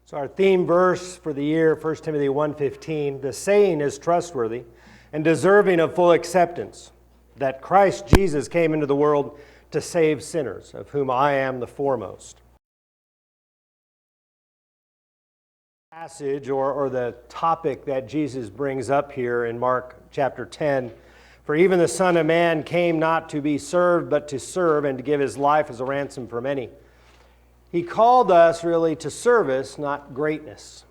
So our theme verse for the year, 1 Timothy 1:15, the saying is trustworthy and deserving of full acceptance, that Christ Jesus came into the world to save sinners, of whom I am the foremost. Passage or the topic that Jesus brings up here in Mark chapter 10, for even the Son of Man came not to be served, but to serve and to give his life as a ransom for many. He called us really to service, not greatness.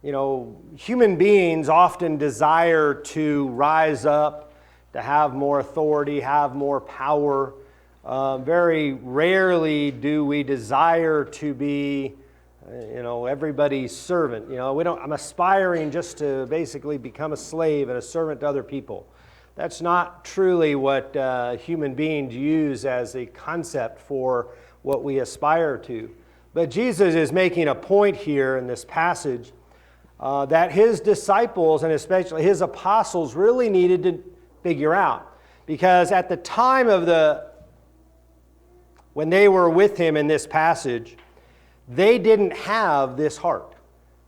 Human beings often desire to rise up, to have more authority, have more power. Very rarely do we desire to be, everybody's servant. I'm aspiring just to basically become a slave and a servant to other people. That's not truly what human beings use as a concept for what we aspire to. But Jesus is making a point here in this passage that his disciples, and especially his apostles, really needed to figure out. Because at the time when they were with him in this passage, they didn't have this heart.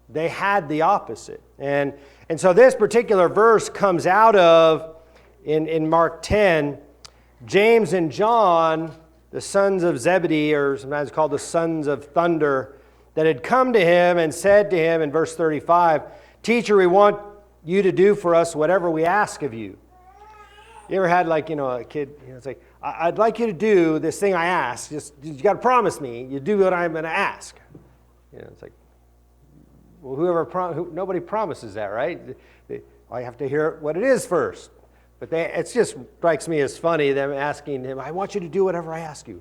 They had the opposite. And so this particular verse comes out of, in Mark 10, James and John, the sons of Zebedee, or sometimes called the sons of thunder, that had come to him and said to him in verse 35, "Teacher, we want you to do for us whatever we ask of you." You ever had a kid, it's like, "I'd like you to do this thing I ask. Just you got to promise me you do what I'm going to ask." It's like, well, nobody promises that, right? I have to hear what it is first. But it just strikes me as funny, them asking him, "I want you to do whatever I ask you."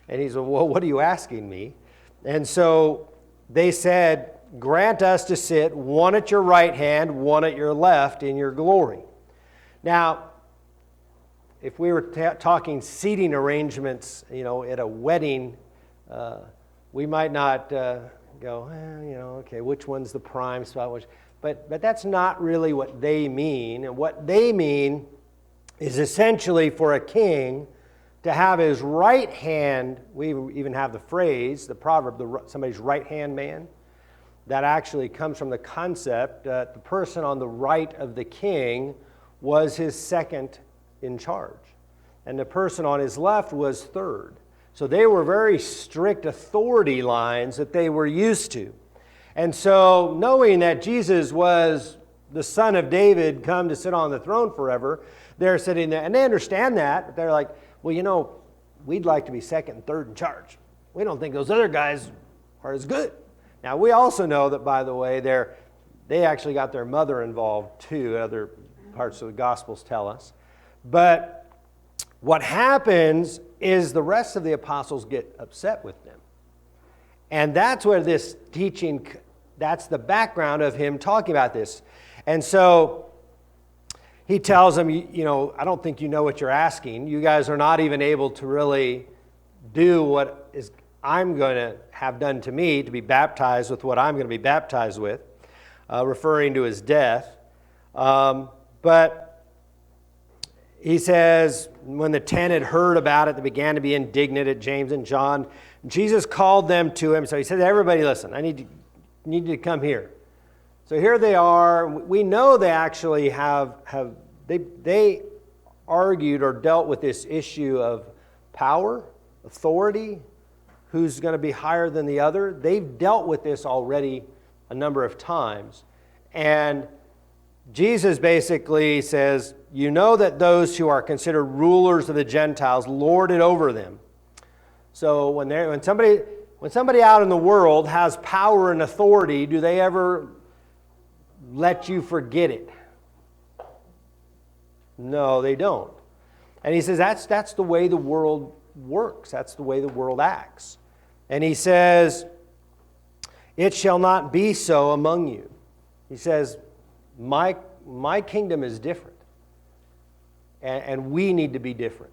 And he said, "Well, what are you asking me?" And so they said, "Grant us to sit one at your right hand, one at your left in your glory." Now, if we were talking seating arrangements, at a wedding, we might not go, okay, which one's the prime spot? But that's not really what they mean. And what they mean is essentially for a king to have his right hand. We even have the phrase, the proverb, somebody's right-hand man. That actually comes from the concept that the person on the right of the king was his second in charge. And the person on his left was third. So they were very strict authority lines that they were used to. And so knowing that Jesus was the son of David come to sit on the throne forever, they're sitting there, and they understand that, but they're like, well, we'd like to be second and third in charge. We don't think those other guys are as good. Now, we also know that, by the way, they actually got their mother involved too, other parts of the Gospels tell us. But what happens is the rest of the apostles get upset with them. And that's where this teaching, that's the background of him talking about this. And so he tells them, I don't think you know what you're asking. You guys are not even able to really do what I'm going to have done to me, to be baptized with what I'm going to be baptized with, referring to his death. But he says, when the 10 had heard about it, they began to be indignant at James and John. Jesus called them to him. So he said, "Everybody listen, I need you to come here." So here they are. We know they actually they argued or dealt with this issue of power, authority, who's going to be higher than the other. They've dealt with this already a number of times. And Jesus basically says, "You know that those who are considered rulers of the Gentiles lord it over them." So when somebody out in the world has power and authority, do they ever let you forget it? No, they don't. And he says that's the way the world works. That's the way the world acts. And he says, "It shall not be so among you." He says, my kingdom is different. And we need to be different.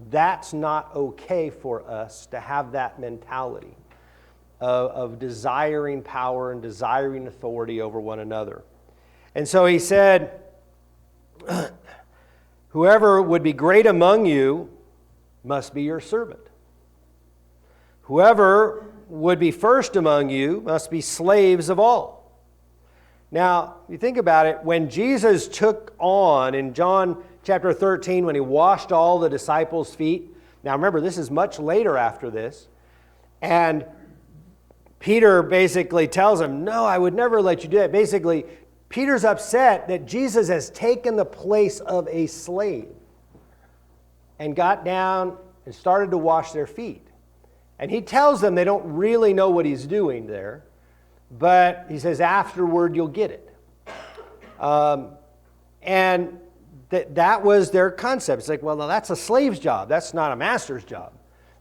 That's not okay for us to have that mentality of desiring power and desiring authority over one another. And so he said, "Whoever would be great among you must be your servant. Whoever would be first among you must be slaves of all. Now, you think about it, when Jesus took on, in John chapter 13, when he washed all the disciples' feet, now remember, this is much later after this, and Peter basically tells him, no, I would never let you do that. Basically, Peter's upset that Jesus has taken the place of a slave and got down and started to wash their feet. And he tells them they don't really know what he's doing there, but he says, afterward you'll get it. And that was their concept. It's like, well, no, that's a slave's job. That's not a master's job.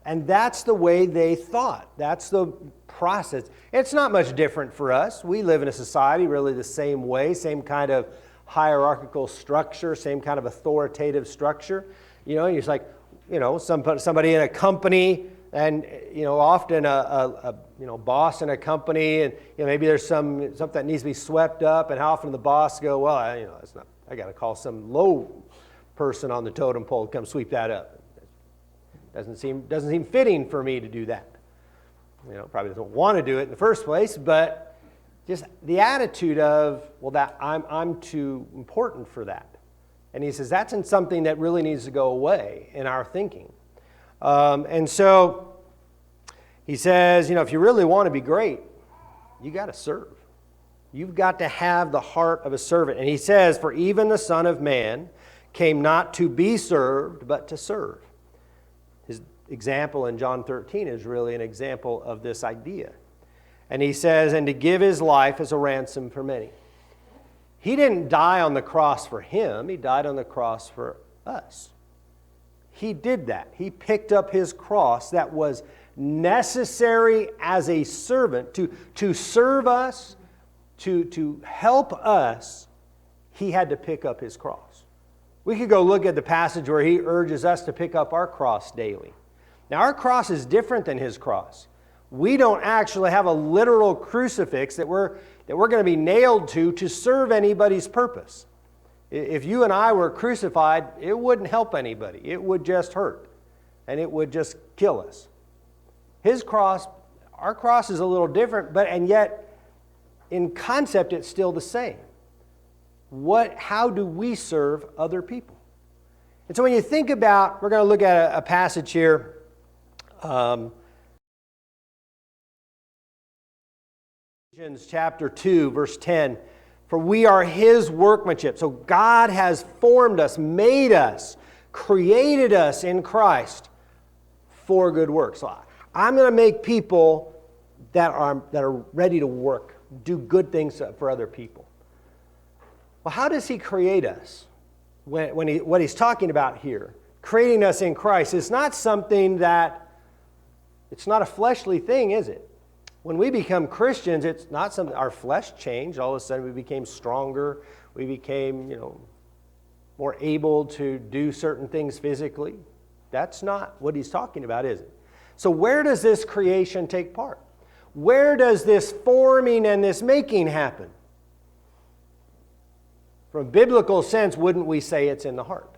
And that's the way they thought. That's the process. It's not much different for us. We live in a society really the same way, same kind of hierarchical structure, same kind of authoritative structure. You know, it's like, you know, somebody in a company, and you know, often a boss in a company, and you know, maybe there's something that needs to be swept up, and how often the boss go, well, it's not. I got to call some low person on the totem pole to come sweep that up. Doesn't seem fitting for me to do that. You know, probably doesn't want to do it in the first place, but just the attitude of, well, that I'm too important for that. And he says that's something that really needs to go away in our thinking. And so he says, you know, if you really want to be great, you got to serve. You've got to have the heart of a servant. And he says, for even the Son of Man came not to be served, but to serve. His example in John 13 is really an example of this idea. And he says, and to give his life as a ransom for many. He didn't die on the cross for him. He died on the cross for us. He did that. He picked up his cross that was necessary as a servant to serve us, to help us. He had to pick up his cross. We could go look at the passage where he urges us to pick up our cross daily. Now, our cross is different than his cross. We don't actually have a literal crucifix that we're going to be nailed to serve anybody's purpose. If you and I were crucified, it wouldn't help anybody. It would just hurt, and it would just kill us. His cross, our cross is a little different, and yet in concept it's still the same. How do we serve other people? And so when you think about, we're going to look at a passage here. Ephesians chapter 2, verse 10. For we are his workmanship. So God has formed us, made us, created us in Christ for good works. So I'm going to make people that are ready to work, do good things for other people. Well, how does he create us? What he's talking about here, creating us in Christ, is not something that, it's not a fleshly thing, is it? When we become Christians, it's not something, our flesh changed. All of a sudden we became stronger. We became, more able to do certain things physically. That's not what he's talking about, is it? So where does this creation take part? Where does this forming and this making happen? From a biblical sense, wouldn't we say it's in the heart?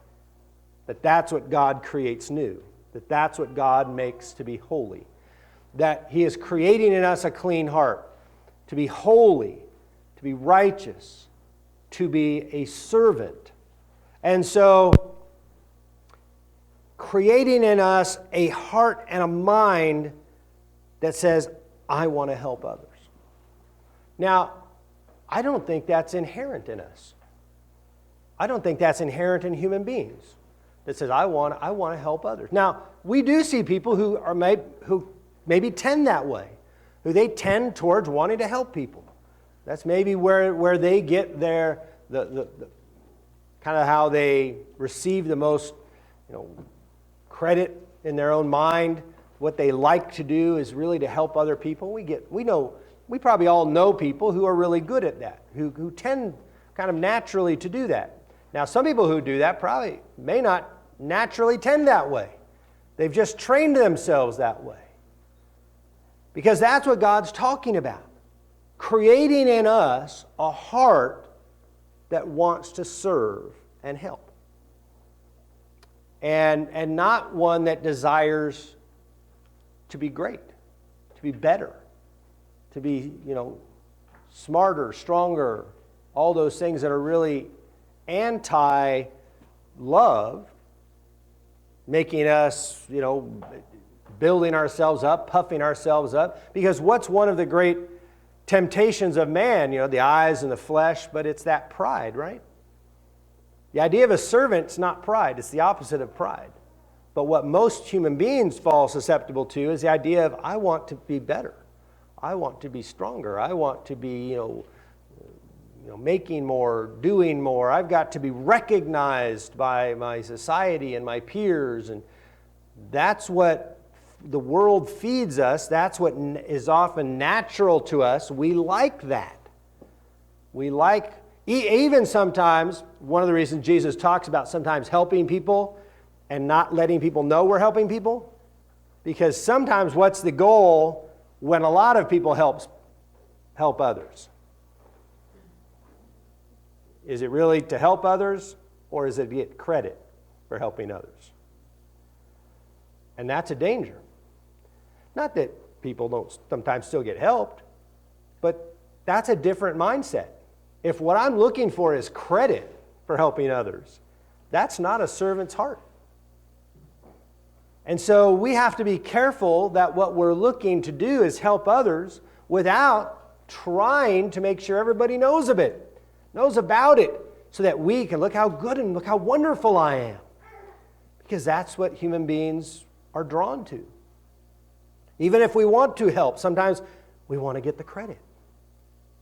That that's what God creates new. That that's what God makes to be holy. That he is creating in us a clean heart, to be holy, to be righteous, to be a servant. And so, creating in us a heart and a mind that says, I want to help others. Now, I don't think that's inherent in us. I don't think that's inherent in human beings, that says, I want to help others. Now, we do see people who maybe tend that way, who they tend towards wanting to help people. That's maybe where they get their the kind of how they receive the most credit in their own mind. What they like to do is really to help other people. We probably all know people who are really good at that, who tend kind of naturally to do that. Now, some people who do that probably may not naturally tend that way. They've just trained themselves that way. Because that's what God's talking about. Creating in us a heart that wants to serve and help. And not one that desires to be great, to be better, to be, smarter, stronger, all those things that are really anti-love, making us, building ourselves up, puffing ourselves up. Because what's one of the great temptations of man? The eyes and the flesh, but it's that pride, right? The idea of a servant's not pride. It's the opposite of pride. But what most human beings fall susceptible to is the idea of, I want to be better. I want to be stronger. I want to be, making more, doing more. I've got to be recognized by my society and my peers. And that's what the world feeds us. That's what is often natural to us. We like that. We like, even sometimes, one of the reasons Jesus talks about sometimes helping people and not letting people know we're helping people, because sometimes what's the goal when a lot of people help others? Is it really to help others, or is it to get credit for helping others? And that's a danger. Not that people don't sometimes still get helped, but that's a different mindset. If what I'm looking for is credit for helping others, that's not a servant's heart. And so we have to be careful that what we're looking to do is help others without trying to make sure everybody knows about it, so that we can look how good and look how wonderful I am. Because that's what human beings are drawn to. Even if we want to help, sometimes we want to get the credit.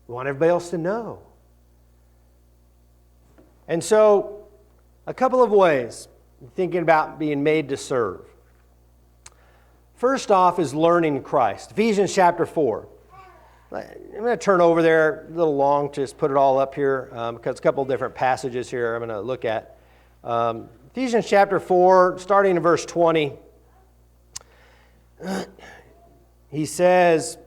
We want everybody else to know. And so, a couple of ways, thinking about being made to serve. First off is learning Christ. Ephesians chapter 4. I'm going to turn over there a little long to just put it all up here because a couple of different passages here I'm going to look at. Ephesians chapter 4, starting in verse 20. He says,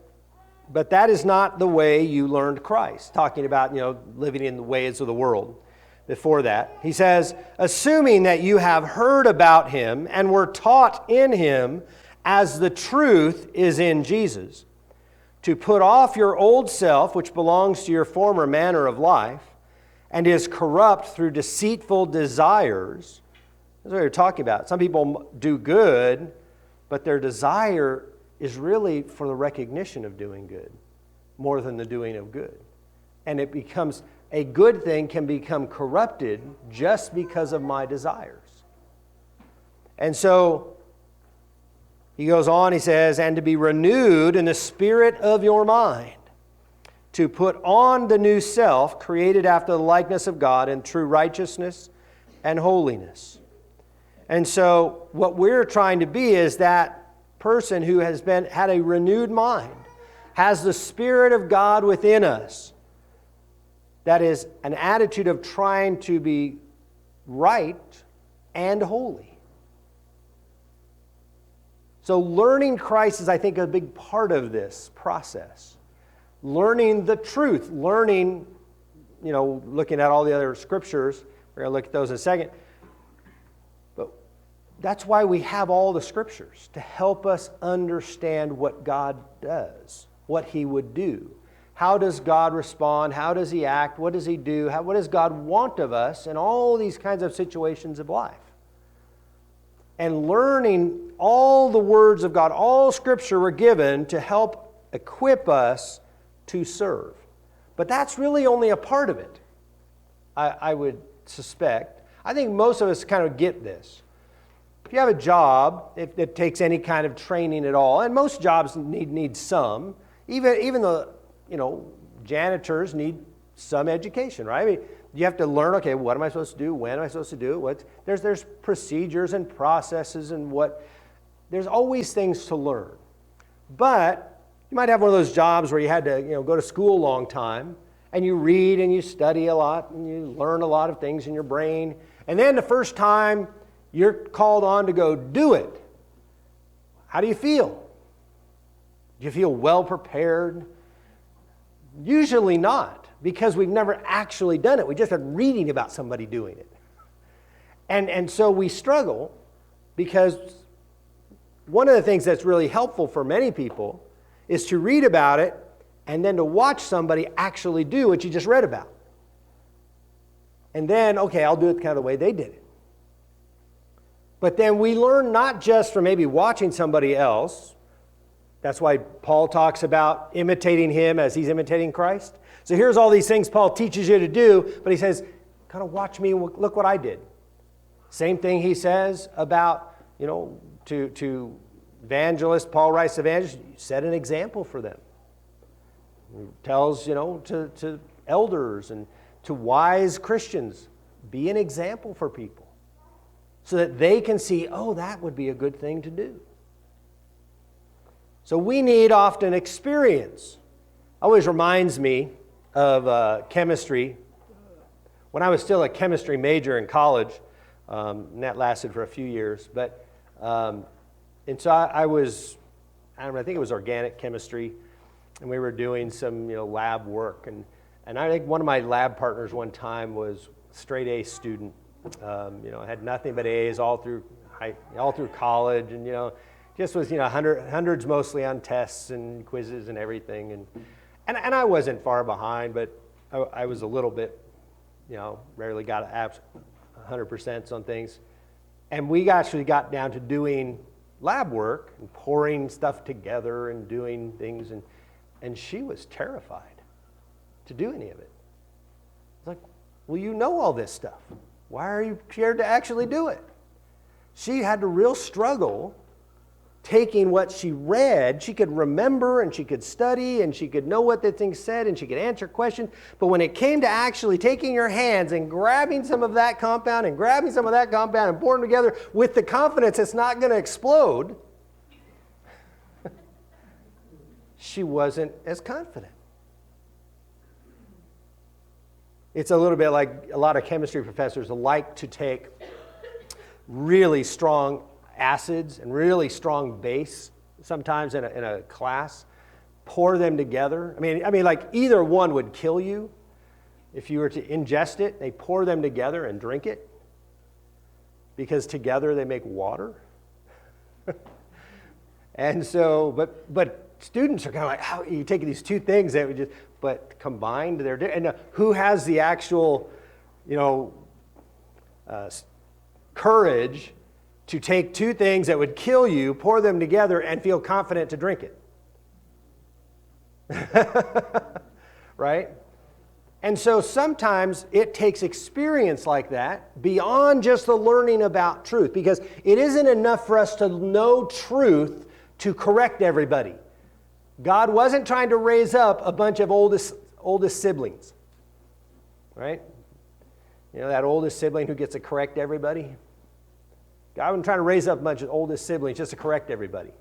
but that is not the way you learned Christ. Talking about, living in the ways of the world. Before that, he says, assuming that you have heard about him and were taught in him as the truth is in Jesus, to put off your old self, which belongs to your former manner of life, and is corrupt through deceitful desires. That's what you're talking about. Some people do good, but their desire is really for the recognition of doing good, more than the doing of good. And it becomes, a good thing can become corrupted just because of my desires. And so, he goes on, he says, and to be renewed in the spirit of your mind, to put on the new self, created after the likeness of God in true righteousness and holiness. And so what we're trying to be is that person who has had a renewed mind, has the Spirit of God within us. That is an attitude of trying to be right and holy. So learning Christ is, I think, a big part of this process. Learning the truth, looking at all the other scriptures. We're going to look at those in a second. But that's why we have all the scriptures, to help us understand what God does, what he would do. How does God respond? How does he act? What does he do? What does God want of us in all these kinds of situations of life? And learning all the words of God, all Scripture were given to help equip us to serve. But that's really only a part of it, I would suspect. I think most of us kind of get this. If you have a job, if it takes any kind of training at all, and most jobs need some, even the janitors need some education, right? I mean, you have to learn, okay, what am I supposed to do? When am I supposed to do it? There's procedures and processes and there's always things to learn. But you might have one of those jobs where you had to, go to school a long time, and you read and you study a lot, and you learn a lot of things in your brain. And then the first time you're called on to go do it, how do you feel? Do you feel well prepared? Usually not, because we've never actually done it. We just been reading about somebody doing it. And so we struggle, because one of the things that's really helpful for many people is to read about it and then to watch somebody actually do what you just read about. And then, okay, I'll do it kind of the way they did it. But then we learn not just from maybe watching somebody else. That's why Paul talks about imitating him as he's imitating Christ. So here's all these things Paul teaches you to do, but he says, kind of watch me and look what I did. Same thing he says about, to evangelists, Paul writes to evangelists, set an example for them. He tells, to elders and to wise Christians, be an example for people so that they can see, oh, that would be a good thing to do. So we need often experience. Always reminds me of chemistry. When I was still a chemistry major in college, and that lasted for a few years, but and so I think it was organic chemistry, and we were doing some lab work, and I think one of my lab partners one time was a straight A student, had nothing but A's all through college, and just was hundreds mostly on tests and quizzes and everything, and I wasn't far behind, but I was a little bit, rarely got 100% on things. And we actually got down to doing lab work and pouring stuff together and doing things, and she was terrified to do any of it. It's like, well, you know all this stuff. Why are you scared to actually do it? She had to real struggle taking what she read. She could remember and she could study and she could know what the thing said and she could answer questions. But when it came to actually taking your hands and grabbing some of that compound and grabbing some of that compound and pouring them together with the confidence it's not going to explode, she wasn't as confident. It's a little bit like a lot of chemistry professors like to take really strong acids and really strong base sometimes in a class, pour them together. I mean, like either one would kill you if you were to ingest it. They pour them together and drink it because together they make water. And so, but students are kind of like, how you take these two things that would just, but combined they're different. And who has the actual, courage to take two things that would kill you, pour them together, and feel confident to drink it? Right? And so sometimes it takes experience like that beyond just the learning about truth, because it isn't enough for us to know truth to correct everybody. God wasn't trying to raise up a bunch of oldest siblings, right? That oldest sibling who gets to correct everybody. God wasn't trying to raise up a bunch of oldest siblings just to correct everybody.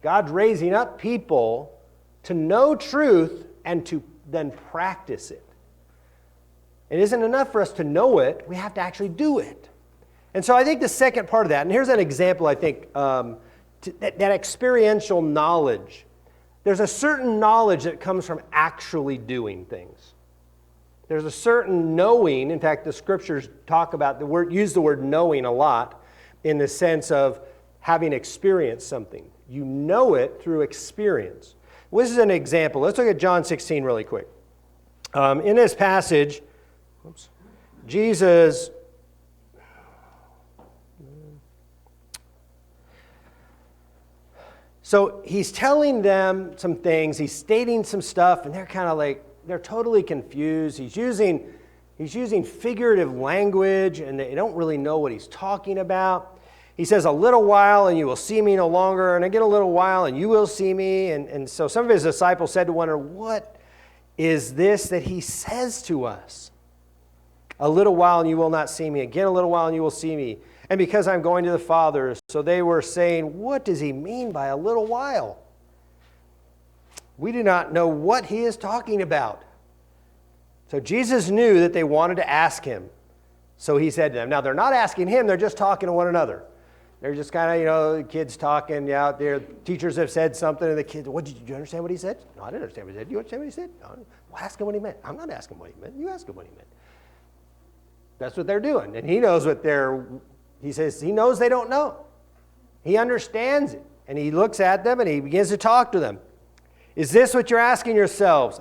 God's raising up people to know truth and to then practice it. It isn't enough for us to know it. We have to actually do it. And so I think the second part of that, and here's an example, I think, that experiential knowledge. There's a certain knowledge that comes from actually doing things. There's a certain knowing. In fact, the scriptures talk about use the word knowing a lot in the sense of having experienced something. You know it through experience. Well, this is an example. Let's look at John 16 really quick. In this passage, Jesus so he's telling them some things, he's stating some stuff, and they're kind of like, they're totally confused. He's using figurative language, and they don't really know what he's talking about. He says, a little while, and you will see me no longer, and again a little while, and you will see me. And so some of his disciples said to one another, what is this that he says to us? A little while, and you will not see me. Again a little while, and you will see me. And because I'm going to the Father. So they were saying, what does he mean by a little while? We do not know what he is talking about. So Jesus knew that they wanted to ask him. So he said to them, now they're not asking him, they're just talking to one another. They're just kind of, the kids talking out there. Teachers have said something, and the kids, did you understand what he said? No, I didn't understand what he said. Do you understand what he said? No. Well, ask him what he meant. I'm not asking what he meant. You ask him what he meant. That's what they're doing. And he knows he says he knows they don't know. He understands it. And he looks at them and he begins to talk to them. Is this what you're asking yourselves?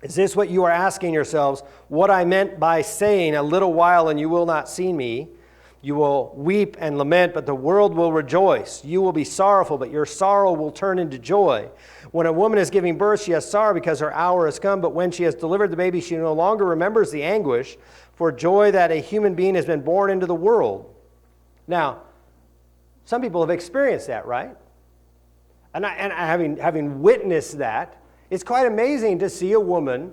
Is this what you are asking yourselves? What I meant by saying, a little while and you will not see me. You will weep and lament, but the world will rejoice. You will be sorrowful, but your sorrow will turn into joy. When a woman is giving birth, she has sorrow because her hour has come. But when she has delivered the baby, she no longer remembers the anguish for joy that a human being has been born into the world. Now, some people have experienced that, right? And having witnessed that, it's quite amazing to see a woman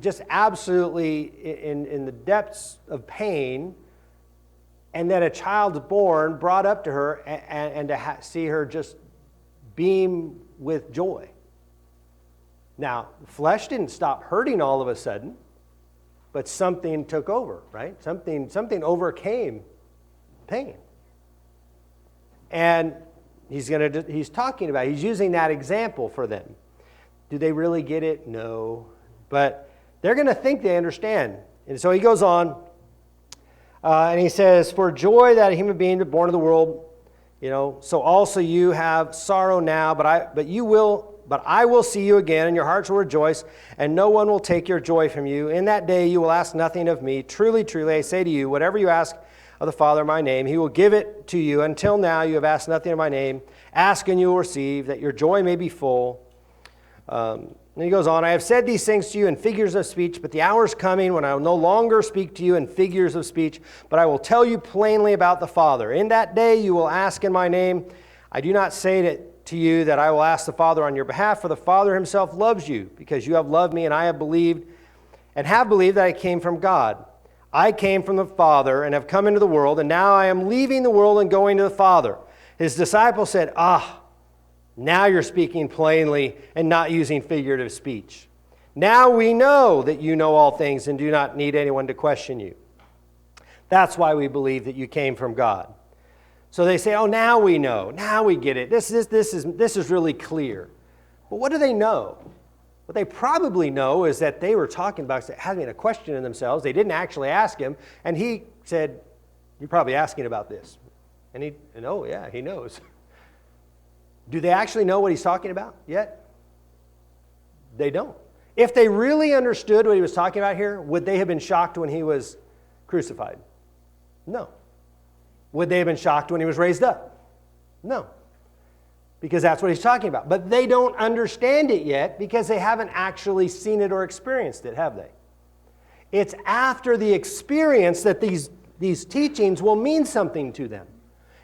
just absolutely in the depths of pain, and then a child's born, brought up to her, and to see her just beam with joy. Now, the flesh didn't stop hurting all of a sudden, but something took over, right? Something overcame pain. And he's using that example for them. Do they really get it? No. But they're going to think they understand. And so he goes on, and he says, for joy that a human being born into the world, so also you have sorrow now, but I will see you again, and your hearts will rejoice, and no one will take your joy from you. In that day you will ask nothing of me. Truly, truly, I say to you, whatever you ask of the Father in my name, he will give it to you. Until now you have asked nothing in my name. Ask and you will receive, that your joy may be full. And he goes on, I have said these things to you in figures of speech, but the hour is coming when I will no longer speak to you in figures of speech, but I will tell you plainly about the Father. In that day you will ask in my name. I do not say to you that I will ask the Father on your behalf, for the Father himself loves you, because you have loved me, and I have believed that I came from God. I came from the Father and have come into the world, and now I am leaving the world and going to the Father. His disciples said, now you're speaking plainly and not using figurative speech. Now we know that you know all things and do not need anyone to question you. That's why we believe that you came from God. So they say, now we know. Now we get it. This is really clear. But what do they know? What they probably know is that they were talking about having a question in themselves. They didn't actually ask him. And he said, you're probably asking about this. And he knows. Do they actually know what he's talking about yet? They don't. If they really understood what he was talking about here, would they have been shocked when he was crucified? No. Would they have been shocked when he was raised up? No. Because that's what he's talking about. But they don't understand it yet because they haven't actually seen it or experienced it, have they? It's after the experience that these teachings will mean something to them.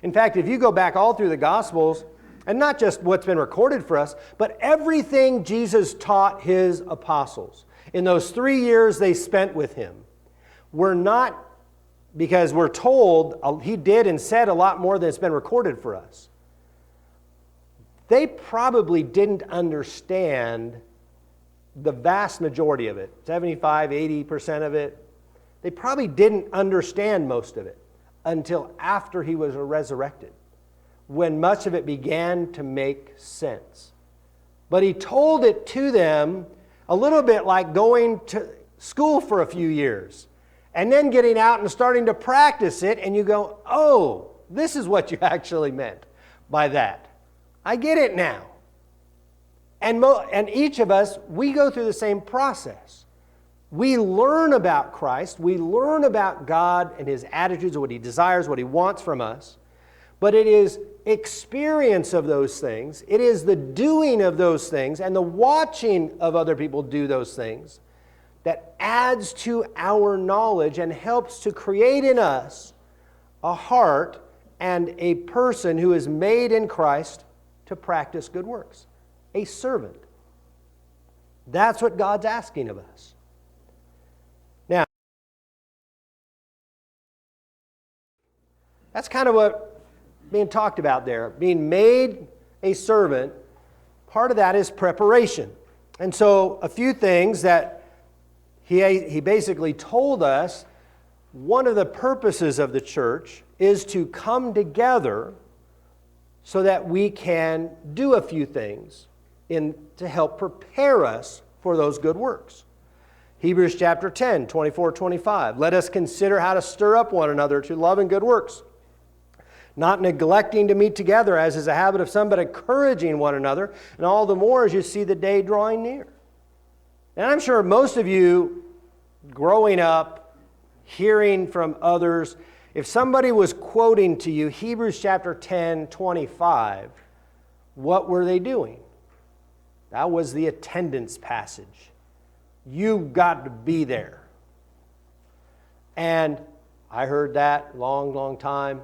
In fact, if you go back all through the Gospels, and not just what's been recorded for us, but everything Jesus taught his apostles in those 3 years they spent with him, were not, because we're told he did and said a lot more than has been recorded for us. They probably didn't understand the vast majority of it, 75, 80% of it. They probably didn't understand most of it until after he was resurrected, when much of it began to make sense. But he told it to them a little bit like going to school for a few years and then getting out and starting to practice it, and you go, this is what you actually meant by that. I get it now. And each of us, we go through the same process. We learn about Christ, we learn about God and his attitudes, what he desires, what he wants from us. But it is experience of those things, it is the doing of those things and the watching of other people do those things that adds to our knowledge and helps to create in us a heart and a person who is made in Christ to practice good works. A servant. That's what God's asking of us. Now, that's kind of what being talked about there. Being made a servant, part of that is preparation. And so a few things that he basically told us, one of the purposes of the church is to come together so that we can do a few things to help prepare us for those good works. Hebrews chapter 10, 24, 25. Let us consider how to stir up one another to love and good works, not neglecting to meet together, as is a habit of some, but encouraging one another, and all the more as you see the day drawing near. And I'm sure most of you, growing up, hearing from others, if somebody was quoting to you Hebrews chapter 10:25, what were they doing? That was the attendance passage. You've got to be there. And I heard that long time.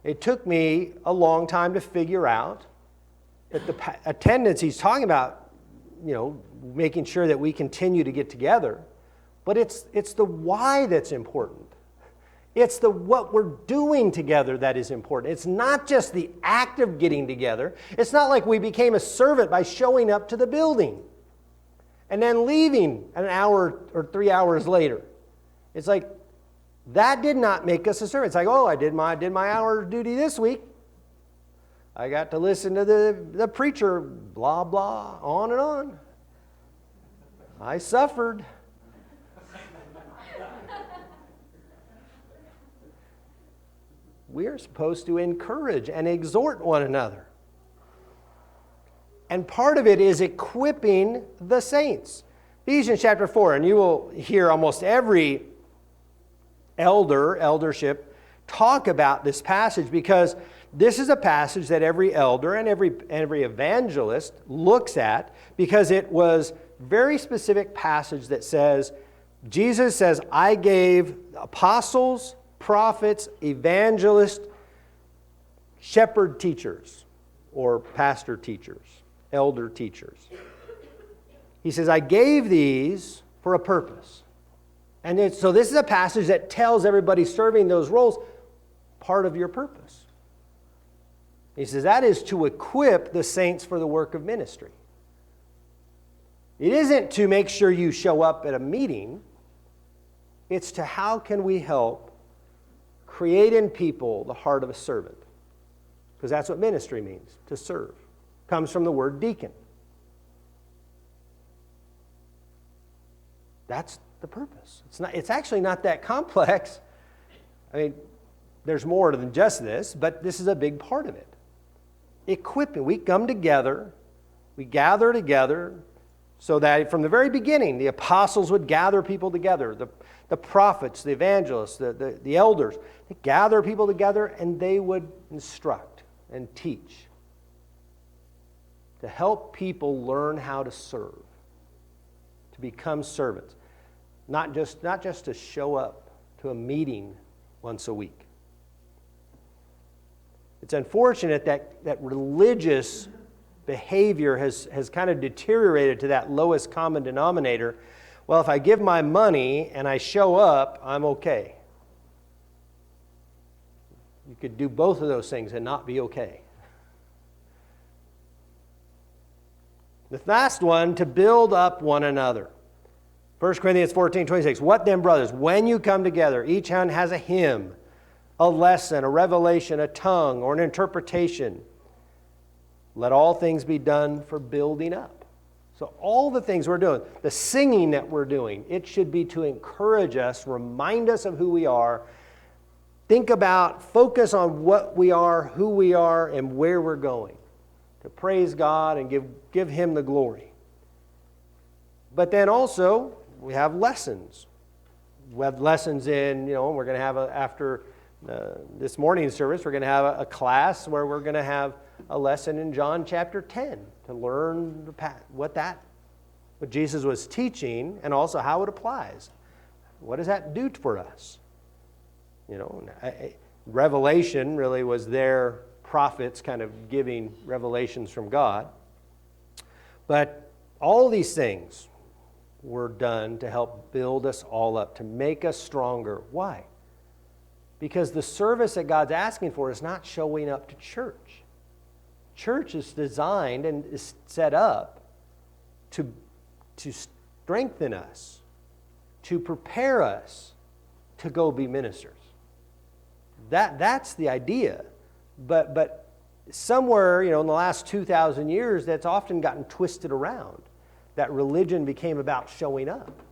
It took me a long time to figure out that the attendance he's talking about, making sure that we continue to get together, but it's the why that's important. It's the what we're doing together that is important. It's not just the act of getting together. It's not like we became a servant by showing up to the building and then leaving an hour or 3 hours later. It's like, that did not make us a servant. It's like, I did my hour of duty this week. I got to listen to the preacher, blah, blah, on and on. I suffered. We are supposed to encourage and exhort one another. And part of it is equipping the saints. Ephesians chapter 4, and you will hear almost every eldership talk about this passage, because this is a passage that every elder and every evangelist looks at, because it was very specific passage that says, Jesus says, I gave apostles, prophets, evangelists, shepherd teachers, or pastor teachers, elder teachers. He says, I gave these for a purpose. And so this is a passage that tells everybody serving those roles part of your purpose. He says that is to equip the saints for the work of ministry. It isn't to make sure you show up at a meeting. It's to how can we help create in people the heart of a servant. Because that's what ministry means, to serve. It comes from the word deacon. That's the purpose. It's actually not that complex. I mean, there's more than just this, but this is a big part of it. Equipping. We come together, we gather together, so that from the very beginning, the apostles would gather people together, the prophets, the evangelists, the elders, they gather people together and they would instruct and teach to help people learn how to serve, to become servants. Not just to show up to a meeting once a week. It's unfortunate that religious behavior has kind of deteriorated to that lowest common denominator. Well, if I give my money and I show up, I'm okay. You could do both of those things and not be okay. The last one, to build up one another. 1 Corinthians 14:26. What then, brothers? When you come together, each one has a hymn, a lesson, a revelation, a tongue, or an interpretation. Let all things be done for building up. So all the things we're doing, the singing that we're doing, it should be to encourage us, remind us of who we are, focus on what we are, who we are, and where we're going. To praise God and give Him the glory. But then also, we have lessons. We have lessons in, we're going to have after this morning's service, we're going to have a class where we're going to have a lesson in John chapter 10 to learn what Jesus was teaching and also how it applies. What does that do for us? Revelation really was their prophets kind of giving revelations from God. But all these things were done to help build us all up, to make us stronger. Why? Because the service that God's asking for is not showing up to church. Church is designed and is set up to strengthen us, to prepare us to go be ministers. That's the idea. But somewhere, in the last 2,000 years, that's often gotten twisted around. That religion became about showing up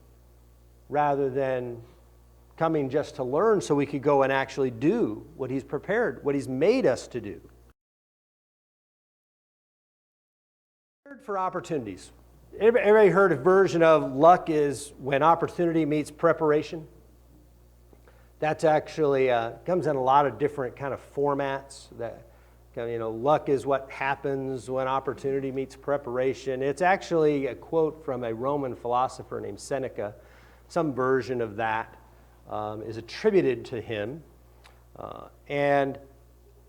rather than coming just to learn so we could go and actually do what He's prepared, what He's made us to do. Prepared for opportunities. Everybody heard a version of luck is when opportunity meets preparation? That's actually comes in a lot of different kind of formats. That luck is what happens when opportunity meets preparation. It's actually a quote from a Roman philosopher named Seneca. Some version of that is attributed to him. And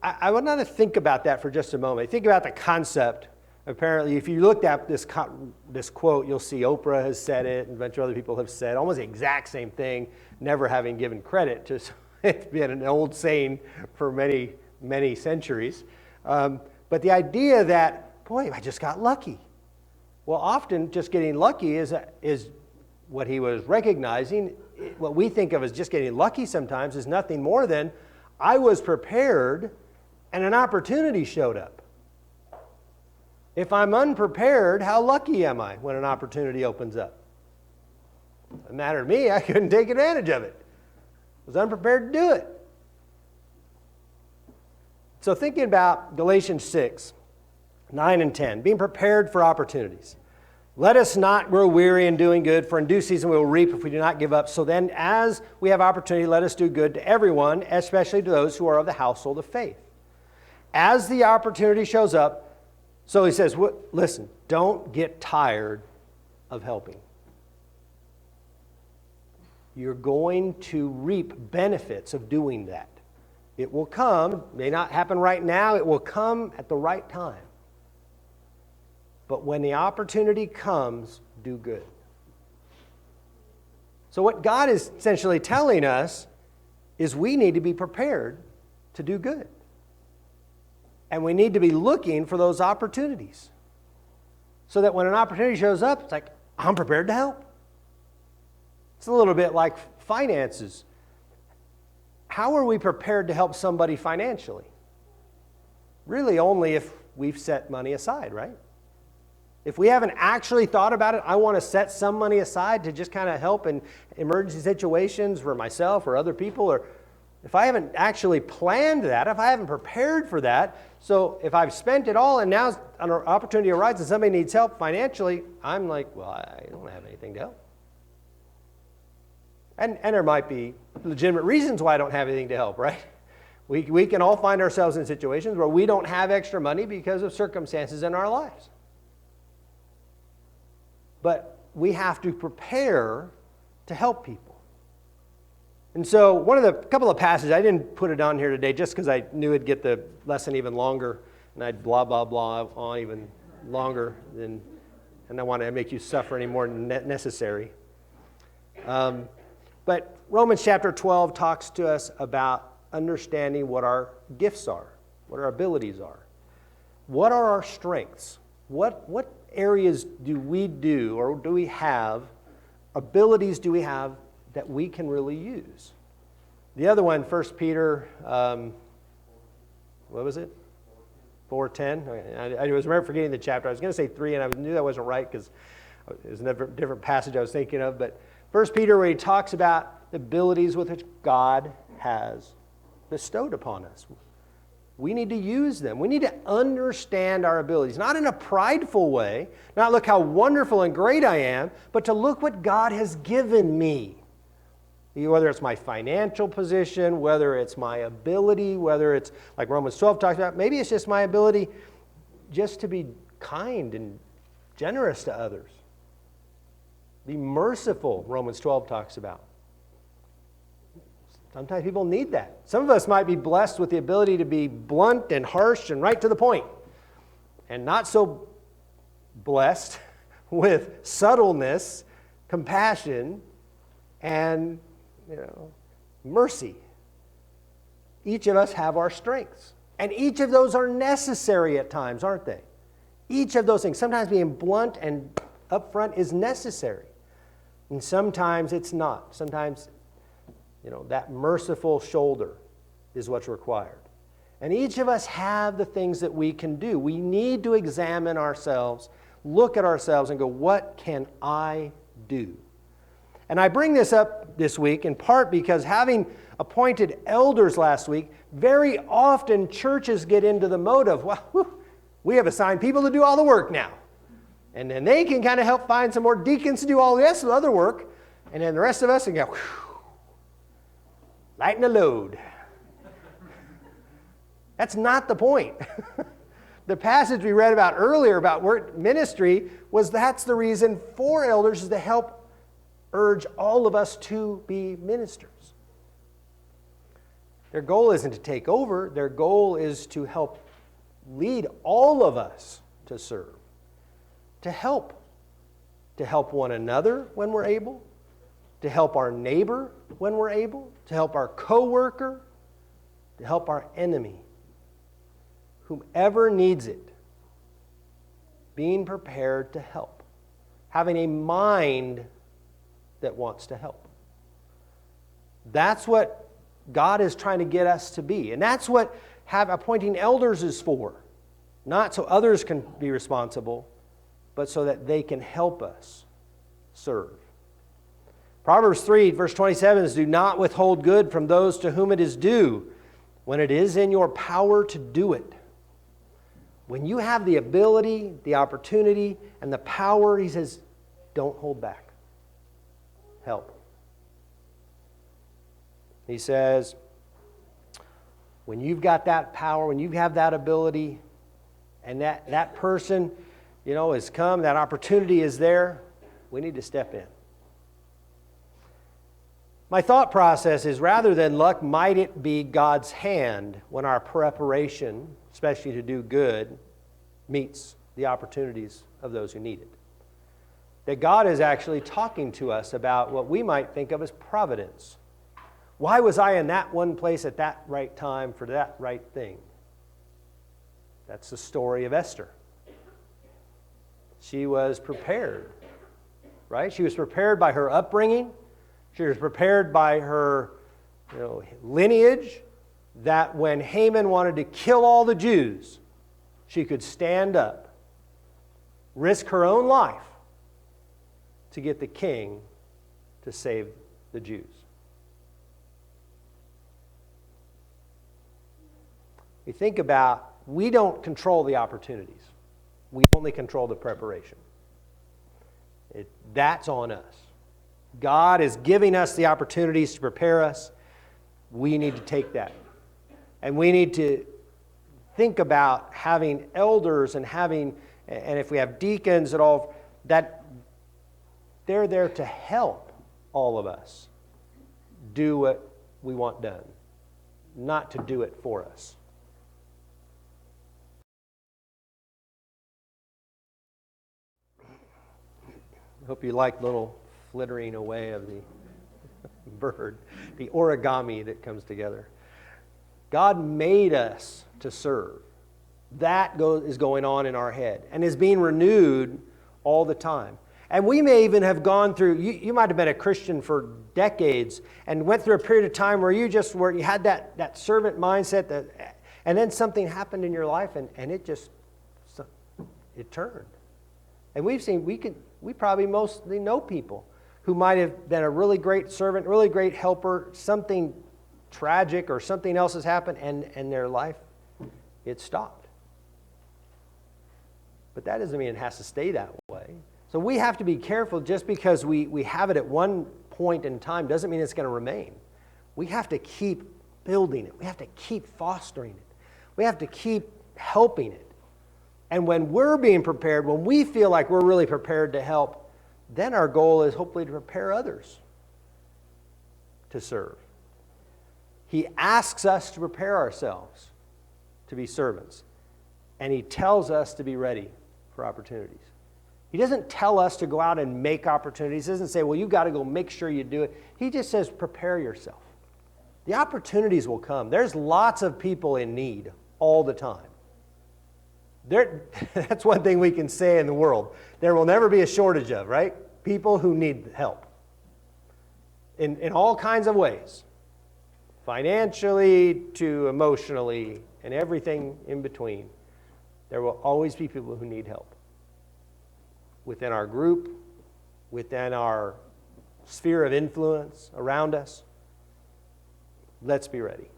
I want to think about that for just a moment. Think about the concept. Apparently, if you looked at this quote, you'll see Oprah has said it, and a bunch of other people have said almost the exact same thing, never having given credit to it's been an old saying for many, many centuries. But the idea that, boy, I just got lucky. Well, often just getting lucky is what he was recognizing. What we think of as just getting lucky sometimes is nothing more than I was prepared and an opportunity showed up. If I'm unprepared, how lucky am I when an opportunity opens up? It doesn't matter to me. I couldn't take advantage of it. I was unprepared to do it. So thinking about Galatians 6, 9 and 10, being prepared for opportunities. Let us not grow weary in doing good, for in due season we will reap if we do not give up. So then, as we have opportunity, let us do good to everyone, especially to those who are of the household of faith. As the opportunity shows up, so he says, listen, don't get tired of helping. You're going to reap benefits of doing that. It will come, may not happen right now, it will come at the right time. But when the opportunity comes, do good. So what God is essentially telling us is we need to be prepared to do good. And we need to be looking for those opportunities. So that when an opportunity shows up, it's like, I'm prepared to help. It's a little bit like finances. How are we prepared to help somebody financially? Really only if we've set money aside, right? If we haven't actually thought about it, I want to set some money aside to just kind of help in emergency situations for myself or other people, or if I haven't actually planned that, if I haven't prepared for that, so if I've spent it all and now an opportunity arises and somebody needs help financially, I'm like, well, I don't have anything to help. And there might be legitimate reasons why I don't have anything to help, right? We can all find ourselves in situations where we don't have extra money because of circumstances in our lives. But we have to prepare to help people. And so couple of passages, I didn't put it on here today just because I knew it'd get the lesson even longer, and I'd blah, blah, blah on even longer, and I want to make you suffer any more than necessary. But Romans chapter 12 talks to us about understanding what our gifts are, what our abilities are. What are our strengths? What areas do we do, or do we have, abilities do we have that we can really use? The other one, 1 Peter, what was it? 4:10. I was forgetting the chapter. I was going to say 3, and I knew that wasn't right because it was a different passage I was thinking of. But 1 Peter, where he talks about the abilities with which God has bestowed upon us. We need to use them. We need to understand our abilities, not in a prideful way, not look how wonderful and great I am, but to look what God has given me. Whether it's my financial position, whether it's my ability, whether it's like Romans 12 talks about, maybe it's just my ability just to be kind and generous to others. Be merciful, Romans 12 talks about. Sometimes people need that. Some of us might be blessed with the ability to be blunt and harsh and right to the point, and not so blessed with subtleness, compassion, and mercy. Each of us have our strengths. And each of those are necessary at times, aren't they? Each of those things. Sometimes being blunt and upfront is necessary. And sometimes it's not. Sometimes, that merciful shoulder is what's required. And each of us have the things that we can do. We need to examine ourselves, look at ourselves and go, what can I do? And I bring this up this week in part because having appointed elders last week, very often churches get into the mode of, well, we have assigned people to do all the work now. And then they can kind of help find some more deacons to do all the rest of the other work. And then the rest of us can go, whew, lighten the load. That's not the point. The passage we read about earlier about work ministry was that's the reason for elders is to help urge all of us to be ministers. Their goal isn't to take over. Their goal is to help lead all of us to serve, to help one another when we're able, to help our neighbor when we're able, to help our coworker, to help our enemy. Whomever needs it, being prepared to help, having a mind that wants to help. That's what God is trying to get us to be. And that's what appointing elders is for. Not so others can be responsible, but so that they can help us serve. Proverbs 3, verse 27 is, do not withhold good from those to whom it is due, when it is in your power to do it. When you have the ability, the opportunity, and the power, he says, don't hold back. Help. He says, when you've got that power, when you have that ability, and that person, has come, that opportunity is there, we need to step in. My thought process is, rather than luck, might it be God's hand when our preparation, especially to do good, meets the opportunities of those who need it. That God is actually talking to us about what we might think of as providence. Why was I in that one place at that right time for that right thing? That's the story of Esther. She was prepared, right? She was prepared by her upbringing. She was prepared by her lineage, that when Haman wanted to kill all the Jews, she could stand up, risk her own life to get the king to save the Jews. We think about, we don't control the opportunities. We only control the preparation. That's on us. God is giving us the opportunities to prepare us. We need to take that. And we need to think about having elders and if we have deacons at all, that they're there to help all of us do what we want done, not to do it for us. I hope you like the little flittering away of the bird, the origami that comes together. God made us to serve. That is going on in our head and is being renewed all the time. And we may even have gone through, you might have been a Christian for decades and went through a period of time where you had that servant mindset, and then something happened in your life and it turned. And we probably mostly know people who might have been a really great servant, really great helper, something tragic or something else has happened, and their life, it stopped. But that doesn't mean it has to stay that way. So we have to be careful. Just because we have it at one point in time doesn't mean it's going to remain. We have to keep building it. We have to keep fostering it. We have to keep helping it. And when we're being prepared, when we feel like we're really prepared to help, then our goal is hopefully to prepare others to serve. He asks us to prepare ourselves to be servants. And he tells us to be ready for opportunities. He doesn't tell us to go out and make opportunities. He doesn't say, well, you've got to go make sure you do it. He just says, prepare yourself. The opportunities will come. There's lots of people in need all the time. That's one thing we can say in the world. There will never be a shortage of, right? People who need help. In all kinds of ways. Financially to emotionally and everything in between. There will always be people who need help. Within our group, within our sphere of influence around us. Let's be ready.